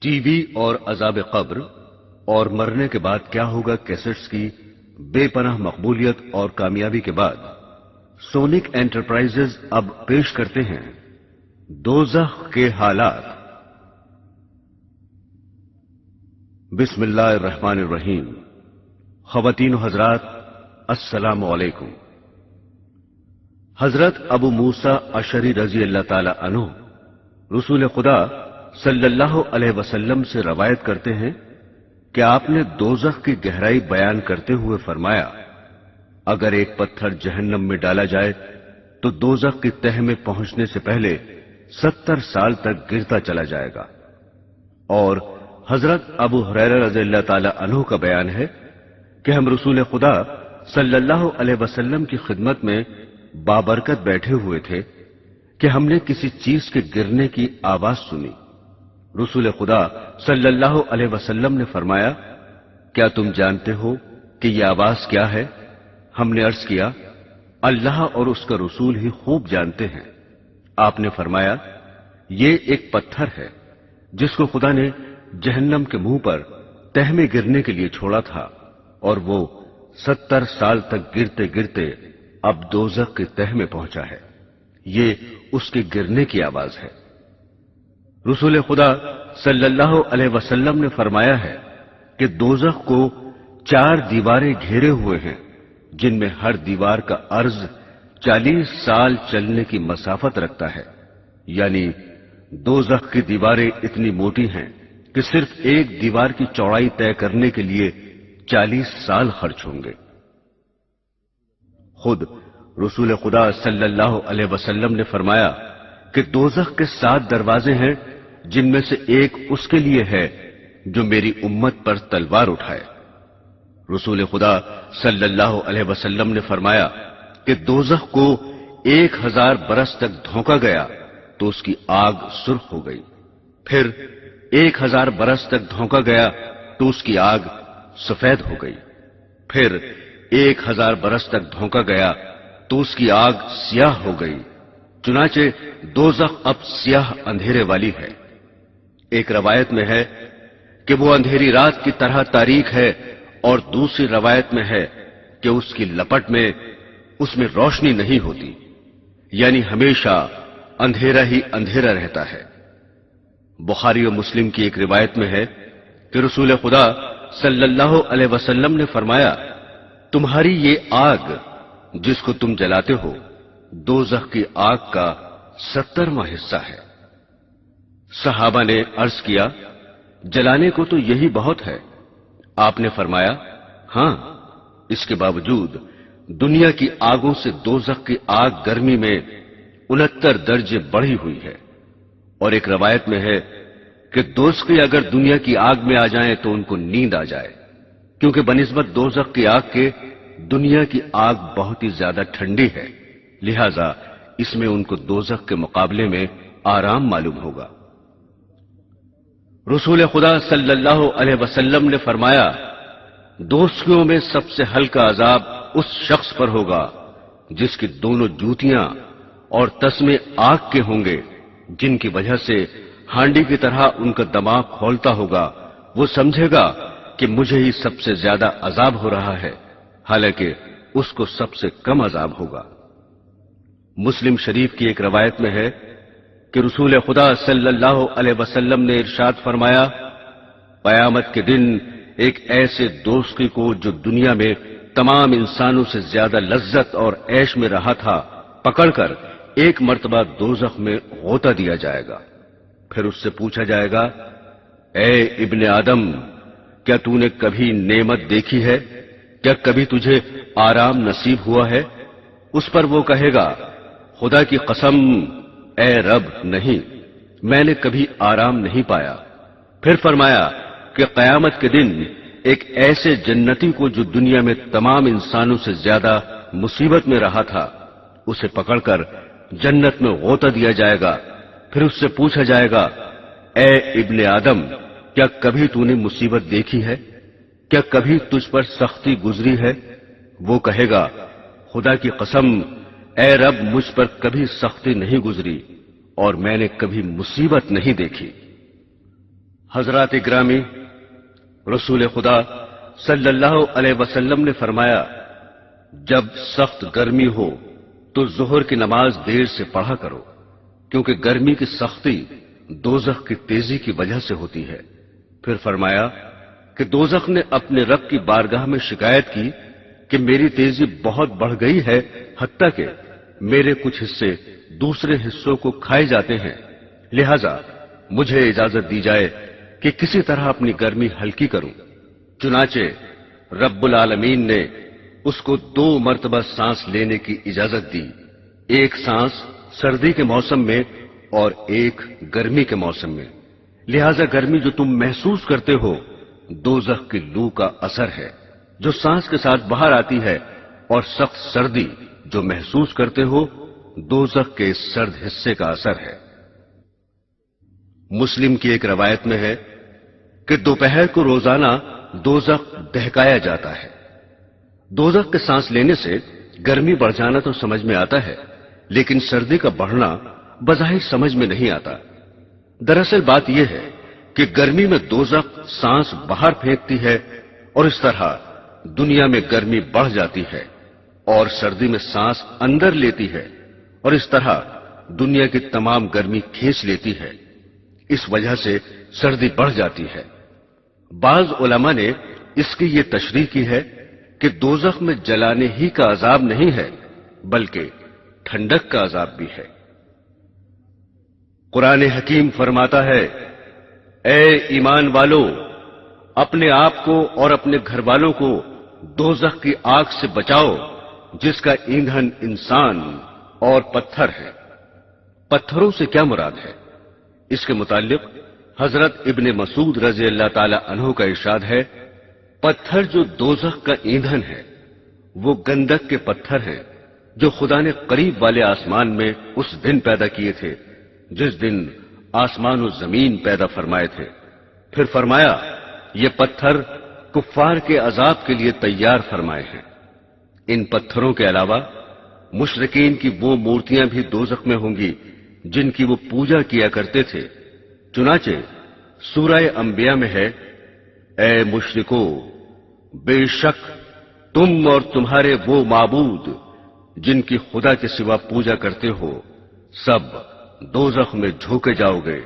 T V اور عذاب قبر اور مرنے کے بعد کیا ہوگا کیسٹس کی بے پناہ مقبولیت اور کامیابی کے بعد سونک انٹرپرائزز اب پیش کرتے ہیں دوزخ کے حالات۔ بسم اللہ الرحمن الرحیم۔ خواتین و حضرات، السلام علیکم۔ حضرت ابو موسیٰ اشعری رضی اللہ تعالی عنہ رسول خدا صلی اللہ علیہ وسلم سے روایت کرتے ہیں کہ آپ نے دوزخ کی گہرائی بیان کرتے ہوئے فرمایا، اگر ایک پتھر جہنم میں ڈالا جائے تو دوزخ کی تہہ میں پہنچنے سے پہلے 70 سال تک گرتا چلا جائے گا۔ اور حضرت ابو ہریرہ رضی اللہ تعالی عنہ کا بیان ہے کہ ہم رسول خدا صلی اللہ علیہ وسلم کی خدمت میں بابرکت بیٹھے ہوئے تھے کہ ہم نے کسی چیز کے گرنے کی آواز سنی۔ رسول خدا صلی اللہ علیہ وسلم نے فرمایا، کیا تم جانتے ہو کہ یہ آواز کیا ہے؟ ہم نے عرض کیا، اللہ اور اس کا رسول ہی خوب جانتے ہیں۔ آپ نے فرمایا، یہ ایک پتھر ہے جس کو خدا نے جہنم کے منہ پر تہ میں گرنے کے لیے چھوڑا تھا، اور وہ 70 سال تک گرتے گرتے اب دوزخ کی تہ میں پہنچا ہے۔ یہ اس کے گرنے کی آواز ہے۔ رسول خدا صلی اللہ علیہ وسلم نے فرمایا ہے کہ دوزخ کو 4 دیواریں گھیرے ہوئے ہیں، جن میں ہر دیوار کا عرض 40 سال چلنے کی مسافت رکھتا ہے، یعنی دوزخ کی دیواریں اتنی موٹی ہیں کہ صرف ایک دیوار کی چوڑائی طے کرنے کے لیے 40 سال خرچ ہوں گے۔ خود رسول خدا صلی اللہ علیہ وسلم نے فرمایا کہ دوزخ کے 7 دروازے ہیں، جن میں سے ایک اس کے لیے ہے جو میری امت پر تلوار اٹھائے۔ رسول خدا صلی اللہ علیہ وسلم نے فرمایا کہ دوزخ کو 1000 برس تک دھونکا گیا تو اس کی آگ سرخ ہو گئی، پھر 1000 برس تک دھونکا گیا تو اس کی آگ سفید ہو گئی، پھر 1000 برس تک دھونکا گیا تو اس کی آگ سیاہ ہو گئی، چنانچہ دوزخ اب سیاہ اندھیرے والی ہے۔ ایک روایت میں ہے کہ وہ اندھیری رات کی طرح تاریک ہے، اور دوسری روایت میں ہے کہ اس کی لپٹ میں اس میں روشنی نہیں ہوتی، یعنی ہمیشہ اندھیرا ہی اندھیرا رہتا ہے۔ بخاری و مسلم کی ایک روایت میں ہے کہ رسول خدا صلی اللہ علیہ وسلم نے فرمایا، تمہاری یہ آگ جس کو تم جلاتے ہو دوزخ کی آگ کا 70واں حصہ ہے۔ صحابہ نے عرض کیا، جلانے کو تو یہی بہت ہے۔ آپ نے فرمایا، ہاں، اس کے باوجود دنیا کی آگوں سے دوزخ کی آگ گرمی میں 69 درجے بڑھی ہوئی ہے۔ اور ایک روایت میں ہے کہ دوزخی اگر دنیا کی آگ میں آ جائیں تو ان کو نیند آ جائے، کیونکہ بنسبت دوزخ کی آگ کے دنیا کی آگ بہت ہی زیادہ ٹھنڈی ہے، لہذا اس میں ان کو دوزخ کے مقابلے میں آرام معلوم ہوگا۔ رسول خدا صلی اللہ علیہ وسلم نے فرمایا، دوزخیوں میں سب سے ہلکا عذاب اس شخص پر ہوگا جس کی دونوں جوتیاں اور تسمے آگ کے ہوں گے، جن کی وجہ سے ہانڈی کی طرح ان کا دماغ کھولتا ہوگا۔ وہ سمجھے گا کہ مجھے ہی سب سے زیادہ عذاب ہو رہا ہے، حالانکہ اس کو سب سے کم عذاب ہوگا۔ مسلم شریف کی ایک روایت میں ہے کہ رسول خدا صلی اللہ علیہ وسلم نے ارشاد فرمایا، قیامت کے دن ایک ایسے دوزخی کو جو دنیا میں تمام انسانوں سے زیادہ لذت اور عیش میں رہا تھا پکڑ کر ایک مرتبہ دوزخ میں غوطہ دیا جائے گا، پھر اس سے پوچھا جائے گا، اے ابن آدم، کیا تو نے کبھی نعمت دیکھی ہے؟ کیا کبھی تجھے آرام نصیب ہوا ہے؟ اس پر وہ کہے گا، خدا کی قسم اے رب، نہیں، میں نے کبھی آرام نہیں پایا۔ پھر فرمایا کہ قیامت کے دن ایک ایسے جنتی کو جو دنیا میں تمام انسانوں سے زیادہ مصیبت میں رہا تھا، اسے پکڑ کر جنت میں غوطہ دیا جائے گا، پھر اس سے پوچھا جائے گا، اے ابن آدم، کیا کبھی تو نے مصیبت دیکھی ہے؟ کیا کبھی تجھ پر سختی گزری ہے؟ وہ کہے گا، خدا کی قسم اے رب، مجھ پر کبھی سختی نہیں گزری اور میں نے کبھی مصیبت نہیں دیکھی۔ حضرات گرامی، رسول خدا صلی اللہ علیہ وسلم نے فرمایا، جب سخت گرمی ہو تو ظہر کی نماز دیر سے پڑھا کرو، کیونکہ گرمی کی سختی دوزخ کی تیزی کی وجہ سے ہوتی ہے۔ پھر فرمایا کہ دوزخ نے اپنے رب کی بارگاہ میں شکایت کی کہ میری تیزی بہت بڑھ گئی ہے، حتیٰ کہ میرے کچھ حصے دوسرے حصوں کو کھائے جاتے ہیں، لہذا مجھے اجازت دی جائے کہ کسی طرح اپنی گرمی ہلکی کروں۔ چنانچہ رب العالمین نے اس کو 2 مرتبہ سانس لینے کی اجازت دی، ایک سانس سردی کے موسم میں اور ایک گرمی کے موسم میں۔ لہذا گرمی جو تم محسوس کرتے ہو دوزخ کی لو کا اثر ہے جو سانس کے ساتھ باہر آتی ہے، اور سخت سردی جو محسوس کرتے ہو دوزخ کے سرد حصے کا اثر ہے۔ مسلم کی ایک روایت میں ہے کہ دوپہر کو روزانہ دوزخ دہکایا جاتا ہے۔ دوزخ کے سانس لینے سے گرمی بڑھ جانا تو سمجھ میں آتا ہے، لیکن سردی کا بڑھنا بظاہر سمجھ میں نہیں آتا۔ دراصل بات یہ ہے کہ گرمی میں دوزخ سانس باہر پھینکتی ہے، اور اس طرح دنیا میں گرمی بڑھ جاتی ہے، اور سردی میں سانس اندر لیتی ہے، اور اس طرح دنیا کی تمام گرمی کھینچ لیتی ہے۔ اس وجہ سے سردی بڑھ جاتی ہے۔ بعض علماء نے اس کی یہ تشریح کی ہے کہ دوزخ میں جلانے ہی کا عذاب نہیں ہے، بلکہ ٹھنڈک کا عذاب بھی ہے۔ قرآن حکیم فرماتا ہے، اے ایمان والو، اپنے آپ کو اور اپنے گھر والوں کو دوزخ کی آگ سے بچاؤ جس کا ایندھن انسان اور پتھر ہے۔ پتھروں سے کیا مراد ہے؟ اس کے متعلق حضرت ابن مسعود رضی اللہ تعالی عنہ کا ارشاد ہے، پتھر جو دوزخ کا ایندھن ہے وہ گندک کے پتھر ہیں جو خدا نے قریب والے آسمان میں اس دن پیدا کیے تھے جس دن آسمان و زمین پیدا فرمائے تھے۔ پھر فرمایا یہ پتھر کفار کے عذاب کے لیے تیار فرمائے ہیں۔ ان پتھروں کے علاوہ مشرکین کی وہ مورتیاں بھی دوزخ میں ہوں گی جن کی وہ پوجا کیا کرتے تھے۔ چنانچہ سورہ انبیاء میں ہے، اے مشرکو، بے شک تم اور تمہارے وہ معبود جن کی خدا کے سوا پوجا کرتے ہو سب دوزخ میں جھونکے جاؤ گے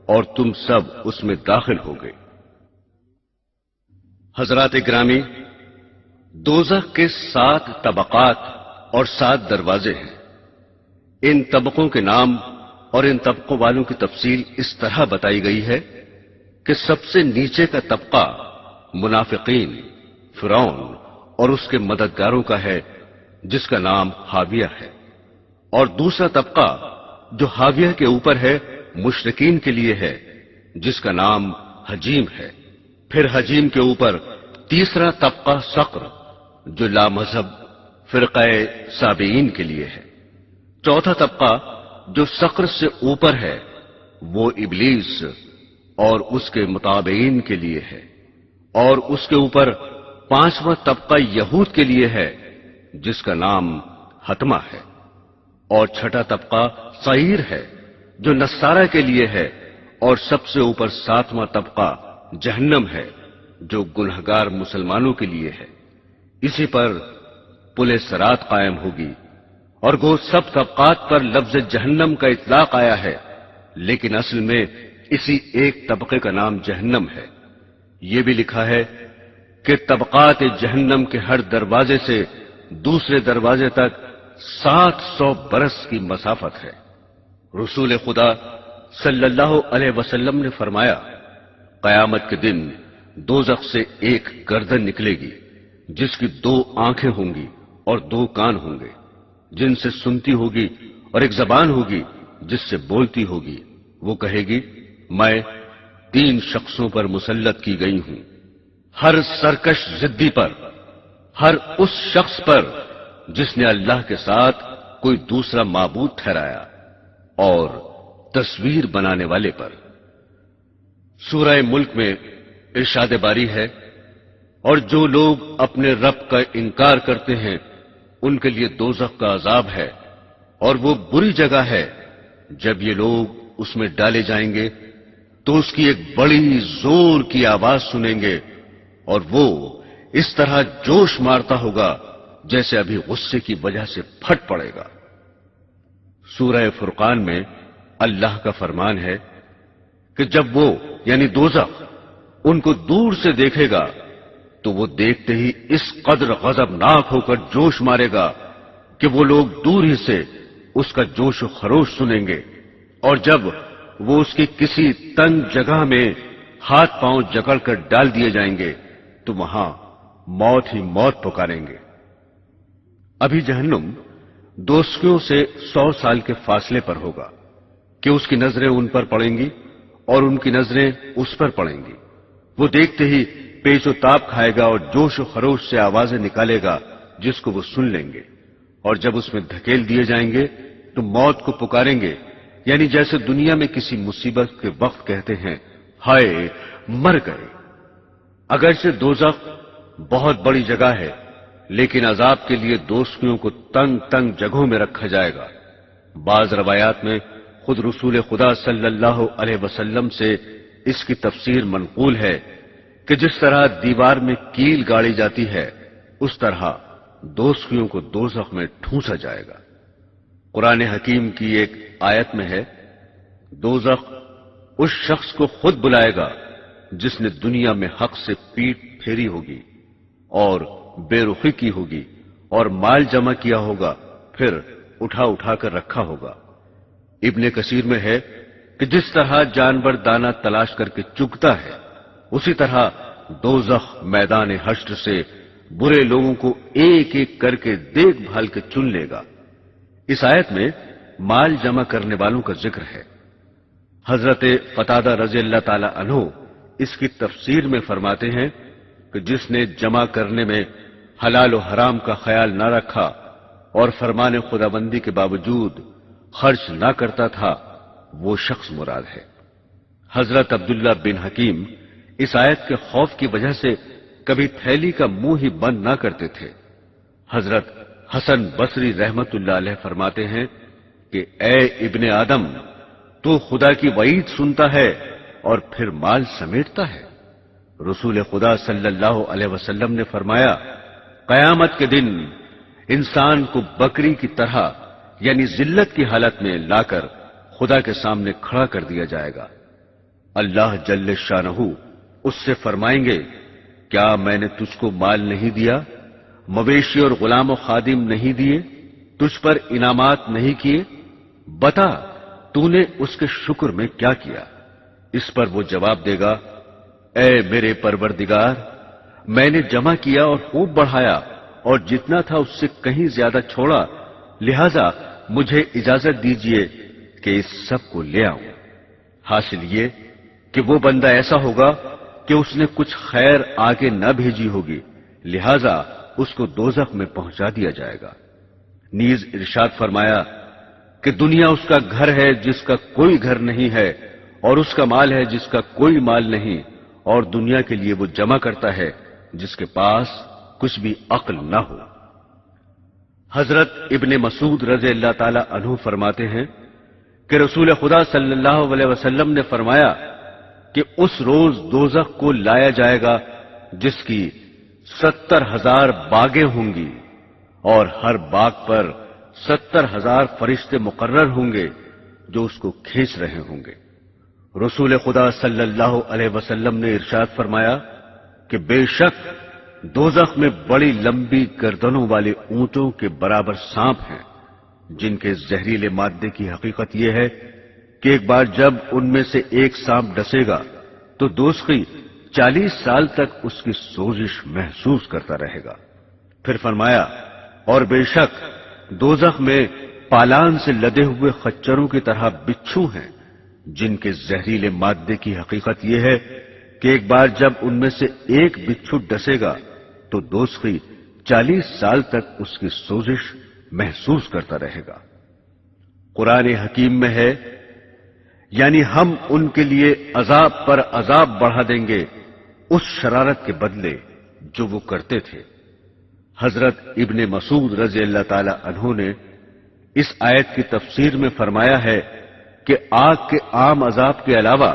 اور تم سب اس میں داخل ہو گے۔ حضرات گرامی، دوزخ کے 7 طبقات اور 7 دروازے ہیں۔ ان طبقوں کے نام اور ان طبقوں والوں کی تفصیل اس طرح بتائی گئی ہے کہ سب سے نیچے کا طبقہ منافقین، فرعون اور اس کے مددگاروں کا ہے جس کا نام حاویہ ہے، اور دوسرا طبقہ جو حاویہ کے اوپر ہے مشرکین کے لیے ہے جس کا نام حجیم ہے۔ پھر حجیم کے اوپر تیسرا طبقہ صقر جو لا مذہب فرقہ سابعین کے لیے ہے۔ چوتھا طبقہ جو صقر سے اوپر ہے وہ ابلیس اور اس کے متابعین کے لیے ہے، اور اس کے اوپر 5واں طبقہ یہود کے لیے ہے جس کا نام حتمہ ہے، اور چھٹا طبقہ سعیر ہے جو نصارہ کے لیے ہے، اور سب سے اوپر 7واں طبقہ جہنم ہے جو گنہگار مسلمانوں کے لیے ہے۔ اسی پر پل صراط قائم ہوگی، اور گو سب طبقات پر لفظ جہنم کا اطلاق آیا ہے، لیکن اصل میں اسی ایک طبقے کا نام جہنم ہے۔ یہ بھی لکھا ہے کہ طبقات جہنم کے ہر دروازے سے دوسرے دروازے تک 700 برس کی مسافت ہے۔ رسول خدا صلی اللہ علیہ وسلم نے فرمایا، قیامت کے دن دوزخ سے ایک گردن نکلے گی جس کی 2 آنکھیں ہوں گی اور 2 کان ہوں گے جن سے سنتی ہوگی، اور ایک زبان ہوگی جس سے بولتی ہوگی۔ وہ کہے گی، میں 3 شخصوں پر مسلط کی گئی ہوں، ہر سرکش ضدی پر، ہر اس شخص پر جس نے اللہ کے ساتھ کوئی دوسرا معبود ٹھہرایا، اور تصویر بنانے والے پر۔ سورہ ملک میں ارشاد باری ہے، اور جو لوگ اپنے رب کا انکار کرتے ہیں ان کے لیے دوزخ کا عذاب ہے، اور وہ بری جگہ ہے۔ جب یہ لوگ اس میں ڈالے جائیں گے تو اس کی ایک بڑی زور کی آواز سنیں گے اور وہ اس طرح جوش مارتا ہوگا جیسے ابھی غصے کی وجہ سے پھٹ پڑے گا۔ سورہ فرقان میں اللہ کا فرمان ہے کہ جب وہ یعنی دوزخ ان کو دور سے دیکھے گا تو وہ دیکھتے ہی اس قدر غضبناک ہو کر جوش مارے گا کہ وہ لوگ دور ہی سے اس کا جوش و خروش سنیں گے، اور جب وہ اس کی کسی تنگ جگہ میں ہاتھ پاؤں جکڑ کر ڈال دیے جائیں گے تو وہاں موت ہی موت پکاریں گے۔ ابھی جہنم دوزخیوں سے 100 سال کے فاصلے پر ہوگا کہ اس کی نظریں ان پر پڑیں گی اور ان کی نظریں اس پر پڑیں گی۔ وہ دیکھتے ہی پیچ و تاب کھائے گا اور جوش و خروش سے آوازیں نکالے گا جس کو وہ سن لیں گے، اور جب اس میں دھکیل دیے جائیں گے تو موت کو پکاریں گے، یعنی جیسے دنیا میں کسی مصیبت کے وقت کہتے ہیں ہائے مر گئے۔ اگرچہ دوزخ بہت بڑی جگہ ہے لیکن عذاب کے لیے دوزخیوں کو تنگ تنگ جگہوں میں رکھا جائے گا۔ بعض روایات میں خود رسول خدا صلی اللہ علیہ وسلم سے اس کی تفسیر منقول ہے کہ جس طرح دیوار میں کیل گاڑی جاتی ہے اس طرح دوزخیوں کو دوزخ میں ٹھونسا جائے گا۔ قرآن حکیم کی ایک آیت میں ہے، دوزخ اس شخص کو خود بلائے گا جس نے دنیا میں حق سے پیٹ پھیری ہوگی اور بے رخی کی ہوگی اور مال جمع کیا ہوگا، پھر اٹھا اٹھا کر رکھا ہوگا۔ ابن کثیر میں ہے کہ جس طرح جانور دانہ تلاش کر کے چگتا ہے اسی طرح دوزخ میدان حشر سے برے لوگوں کو ایک ایک کر کے دیکھ بھال کے چن لے گا۔ اس آیت میں مال جمع کرنے والوں کا ذکر ہے۔ حضرت قتادہ رضی اللہ تعالی عنہ اس کی تفسیر میں فرماتے ہیں کہ جس نے جمع کرنے میں حلال و حرام کا خیال نہ رکھا اور فرمان خداوندی کے باوجود خرچ نہ کرتا تھا وہ شخص مراد ہے۔ حضرت عبداللہ بن حکیم اس آیت کے خوف کی وجہ سے کبھی تھیلی کا منہ ہی بند نہ کرتے تھے۔ حضرت حسن بصری رحمت اللہ علیہ فرماتے ہیں کہ اے ابن آدم، تو خدا کی وعید سنتا ہے اور پھر مال سمیٹتا ہے۔ رسول خدا صلی اللہ علیہ وسلم نے فرمایا، قیامت کے دن انسان کو بکری کی طرح یعنی ذلت کی حالت میں لا کر خدا کے سامنے کھڑا کر دیا جائے گا۔ اللہ جل شانہ اس سے فرمائیں گے، کیا میں نے تجھ کو مال نہیں دیا، مویشی اور غلام و خادم نہیں دیے، تجھ پر انعامات نہیں کیے، بتا تو نے اس کے شکر میں کیا کیا؟ اس پر وہ جواب دے گا، اے میرے پروردگار، میں نے جمع کیا اور خوب بڑھایا اور جتنا تھا اس سے کہیں زیادہ چھوڑا، لہذا مجھے اجازت دیجیے کہ اس سب کو لے آؤں۔ حاصل یہ کہ وہ بندہ ایسا ہوگا کہ اس نے کچھ خیر آگے نہ بھیجی ہوگی، لہذا اس کو دوزخ میں پہنچا دیا جائے گا۔ نیز ارشاد فرمایا کہ دنیا اس کا گھر ہے جس کا کوئی گھر نہیں ہے، اور اس کا مال ہے جس کا کوئی مال نہیں، اور دنیا کے لیے وہ جمع کرتا ہے جس کے پاس کچھ بھی عقل نہ ہو۔ حضرت ابن مسعود رضی اللہ تعالی عنہ فرماتے ہیں کہ رسول خدا صلی اللہ علیہ وسلم نے فرمایا کہ اس روز دوزخ کو لایا جائے گا جس کی 70,000 باغیں ہوں گی اور ہر باغ پر 70,000 فرشتے مقرر ہوں گے جو اس کو کھینچ رہے ہوں گے۔ رسول خدا صلی اللہ علیہ وسلم نے ارشاد فرمایا کہ بے شک دوزخ میں بڑی لمبی گردنوں والے اونٹوں کے برابر سانپ ہیں جن کے زہریلے مادے کی حقیقت یہ ہے کہ ایک بار جب ان میں سے ایک سانپ ڈسے گا تو دوزخی 40 سال تک اس کی سوزش محسوس کرتا رہے گا۔ پھر فرمایا، اور بے شک دوزخ میں پالان سے لدے ہوئے خچروں کی طرح بچھو ہیں جن کے زہریلے مادے کی حقیقت یہ ہے کہ ایک بار جب ان میں سے ایک بچھو ڈسے گا تو دوزخی 40 سال تک اس کی سوزش محسوس کرتا رہے گا۔ قرآن حکیم میں ہے، یعنی ہم ان کے لیے عذاب پر عذاب بڑھا دیں گے اس شرارت کے بدلے جو وہ کرتے تھے۔ حضرت ابن مسعود رضی اللہ تعالی عنہ نے اس آیت کی تفسیر میں فرمایا ہے کہ آگ کے عام عذاب کے علاوہ